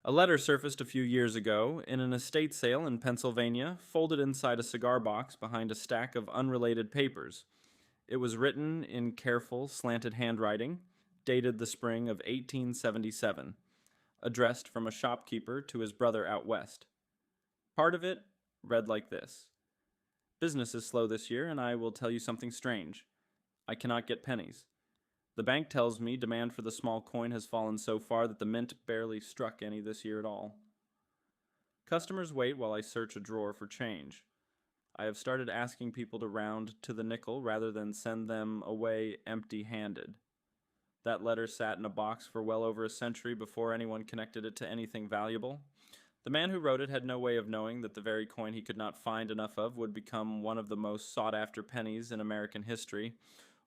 A letter surfaced a few years ago in an estate sale in Pennsylvania, folded inside a cigar box behind a stack of unrelated papers. It was written in careful, slanted handwriting, dated the spring of 1877, addressed from a shopkeeper to his brother out west. Part of it read like this: Business is slow this year, and I will tell you something strange. I cannot get pennies. The bank tells me demand for the small coin has fallen so far that the mint barely struck any this year at all. Customers wait while I search a drawer for change. I have started asking people to round to the nickel rather than send them away empty-handed. That letter sat in a box for well over a century before anyone connected it to anything valuable. The man who wrote it had no way of knowing that the very coin he could not find enough of would become one of the most sought-after pennies in American history,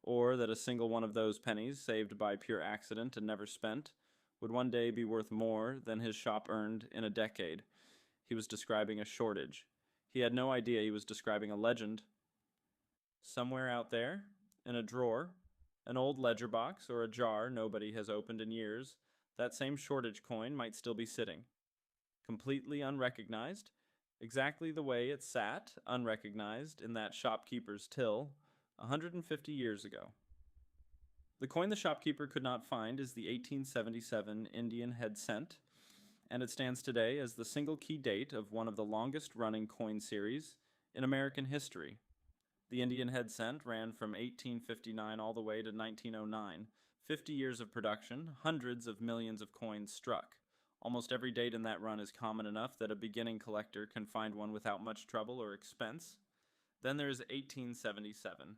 or that a single one of those pennies, saved by pure accident and never spent, would one day be worth more than his shop earned in a decade. He was describing a shortage. He had no idea he was describing a legend. Somewhere out there, in a drawer, an old ledger box, or a jar nobody has opened in years, that same shortage coin might still be sitting, completely unrecognized, exactly the way it sat, unrecognized, in that shopkeeper's till 150 years ago. The coin the shopkeeper could not find is the 1877 Indian head cent, and it stands today as the single key date of one of the longest running coin series in American history. The Indian head cent ran from 1859 all the way to 1909. 50 years of production, hundreds of millions of coins struck. Almost every date in that run is common enough that a beginning collector can find one without much trouble or expense. Then there is 1877.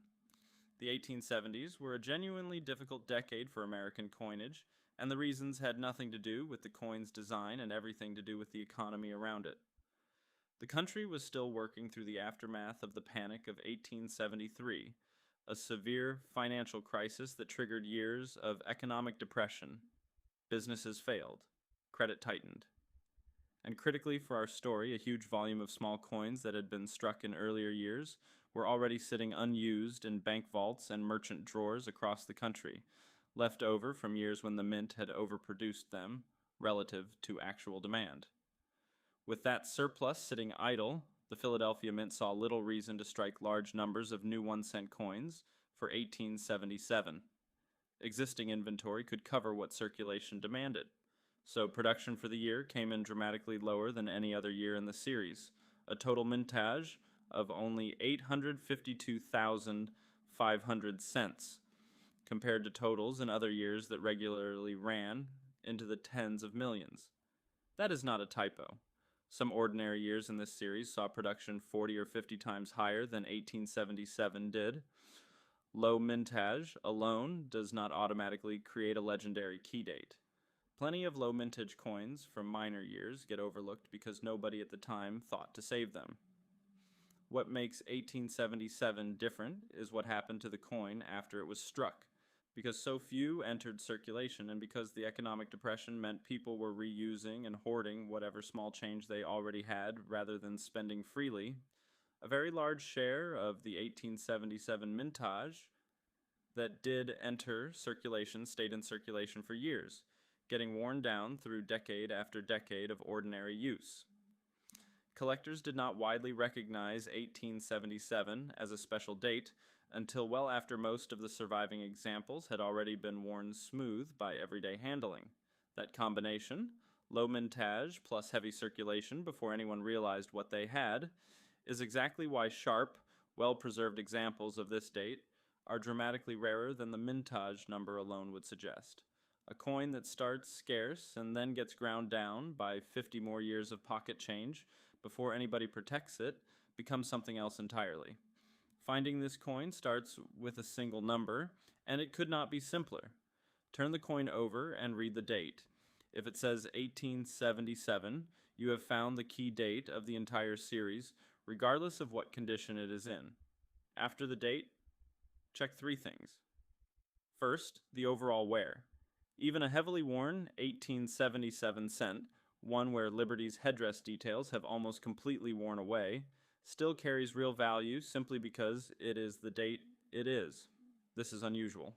The 1870s were a genuinely difficult decade for American coinage, and the reasons had nothing to do with the coin's design and everything to do with the economy around it. The country was still working through the aftermath of the Panic of 1873, a severe financial crisis that triggered years of economic depression. Businesses failed. Credit tightened. And critically for our story, a huge volume of small coins that had been struck in earlier years were already sitting unused in bank vaults and merchant drawers across the country, left over from years when the mint had overproduced them relative to actual demand. With that surplus sitting idle, the Philadelphia Mint saw little reason to strike large numbers of new 1-cent coins for 1877. Existing inventory could cover what circulation demanded, so production for the year came in dramatically lower than any other year in the series, a total mintage of only 852,500 cents, compared to totals in other years that regularly ran into the tens of millions. That is not a typo. Some ordinary years in this series saw production 40 or 50 times higher than 1877 did. Low mintage alone does not automatically create a legendary key date. Plenty of low mintage coins from minor years get overlooked because nobody at the time thought to save them. What makes 1877 different is what happened to the coin after it was struck. Because so few entered circulation, and because the economic depression meant people were reusing and hoarding whatever small change they already had rather than spending freely, a very large share of the 1877 mintage that did enter circulation stayed in circulation for years, getting worn down through decade after decade of ordinary use. Collectors did not widely recognize 1877 as a special date until well after most of the surviving examples had already been worn smooth by everyday handling. That combination, low mintage plus heavy circulation before anyone realized what they had, is exactly why sharp, well-preserved examples of this date are dramatically rarer than the mintage number alone would suggest. A coin that starts scarce and then gets ground down by 50 more years of pocket change before anybody protects it becomes something else entirely. Finding this coin starts with a single number, and it could not be simpler. Turn the coin over and read the date. If it says 1877, you have found the key date of the entire series, regardless of what condition it is in. After the date, check 3 things. First, the overall wear. Even a heavily worn 1877 cent, one where Liberty's headdress details have almost completely worn away, still carries real value simply because it is the date it is. This is unusual.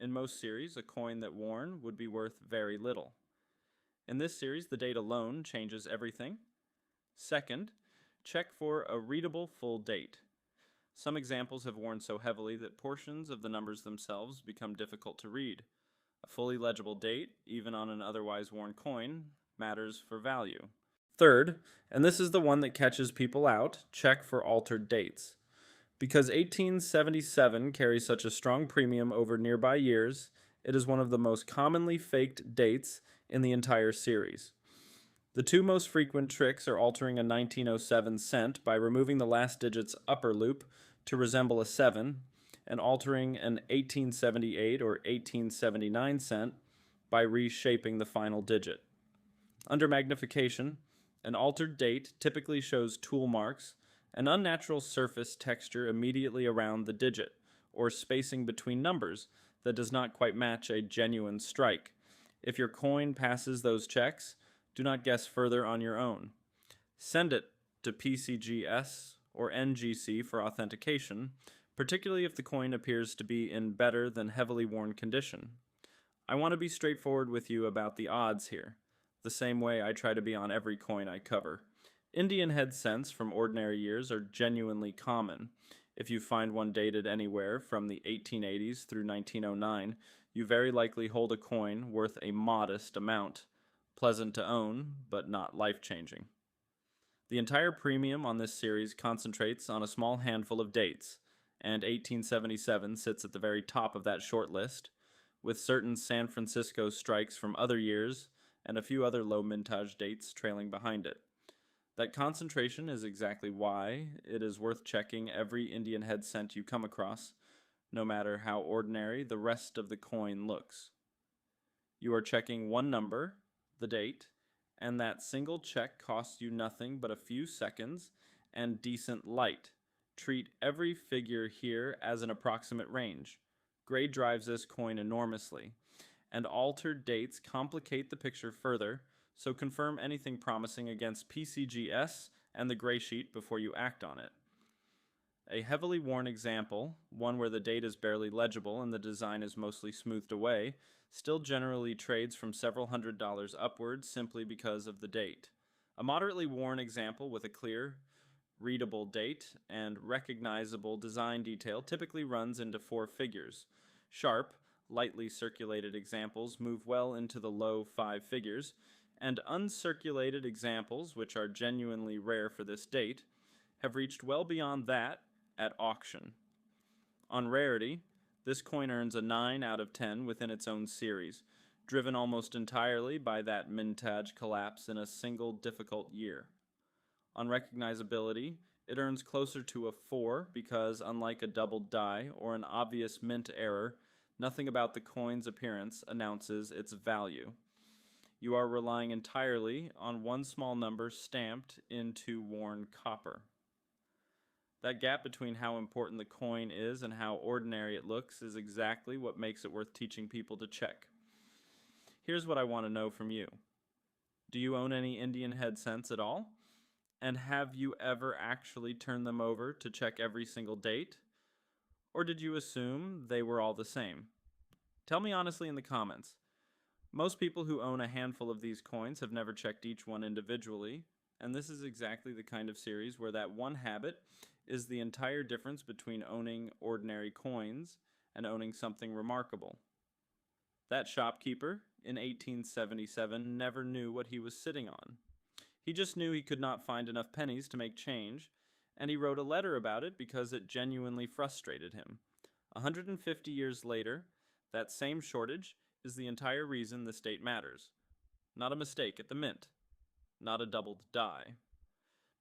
In most series, a coin that worn would be worth very little. In this series, the date alone changes everything. Second, check for a readable full date. Some examples have worn so heavily that portions of the numbers themselves become difficult to read. A fully legible date, even on an otherwise worn coin, matters for value. Third, and this is the one that catches people out, check for altered dates. Because 1877 carries such a strong premium over nearby years, it is one of the most commonly faked dates in the entire series. The two most frequent tricks are altering a 1907 cent by removing the last digit's upper loop to resemble a 7, and altering an 1878 or 1879 cent by reshaping the final digit. Under magnification, an altered date typically shows tool marks, an unnatural surface texture immediately around the digit, or spacing between numbers that does not quite match a genuine strike. If your coin passes those checks, do not guess further on your own. Send it to PCGS or NGC for authentication, particularly if the coin appears to be in better than heavily worn condition. I want to be straightforward with you about the odds here, the same way I try to be on every coin I cover. Indian head cents from ordinary years are genuinely common. If you find one dated anywhere from the 1880s through 1909, you very likely hold a coin worth a modest amount. Pleasant to own, but not life-changing. The entire premium on this series concentrates on a small handful of dates, and 1877 sits at the very top of that short list, with certain San Francisco strikes from other years and a few other low mintage dates trailing behind it. That concentration is exactly why it is worth checking every Indian head cent you come across, no matter how ordinary the rest of the coin looks. You are checking one number, the date, and that single check costs you nothing but a few seconds and decent light. Treat every figure here as an approximate range. Grade drives this coin enormously, and altered dates complicate the picture further, so confirm anything promising against PCGS and the gray sheet before you act on it. A heavily worn example, one where the date is barely legible and the design is mostly smoothed away, still generally trades from several $100s upwards simply because of the date. A moderately worn example with a clear, readable date and recognizable design detail typically runs into 4 figures. Sharp, lightly circulated examples move well into the low 5 figures, and uncirculated examples, which are genuinely rare for this date, have reached well beyond that at auction. On rarity, this coin earns a 9 out of 10 within its own series, driven almost entirely by that mintage collapse in a single difficult year. On recognizability, it earns closer to a 4 because, unlike a doubled die or an obvious mint error, nothing about the coin's appearance announces its value. You are relying entirely on one small number stamped into worn copper. That gap between how important the coin is and how ordinary it looks is exactly what makes it worth teaching people to check. Here's what I want to know from you. Do you own any Indian head cents at all? And have you ever actually turned them over to check every single date? Or did you assume they were all the same? Tell me honestly in the comments. Most people who own a handful of these coins have never checked each one individually, and this is exactly the kind of series where that one habit is the entire difference between owning ordinary coins and owning something remarkable. That shopkeeper in 1877 never knew what he was sitting on. He just knew he could not find enough pennies to make change, and he wrote a letter about it because it genuinely frustrated him. 150 years later, that same shortage is the entire reason this date matters. Not a mistake at the mint. Not a doubled die.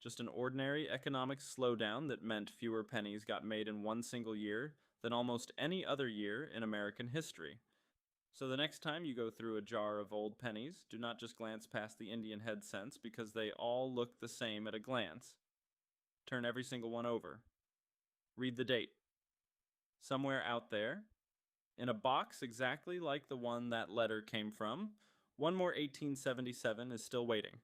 Just an ordinary economic slowdown that meant fewer pennies got made in one single year than almost any other year in American history. So the next time you go through a jar of old pennies, do not just glance past the Indian head cents because they all look the same at a glance. Turn every single one over. Read the date. Somewhere out there, in a box exactly like the one that letter came from, one more 1877 is still waiting.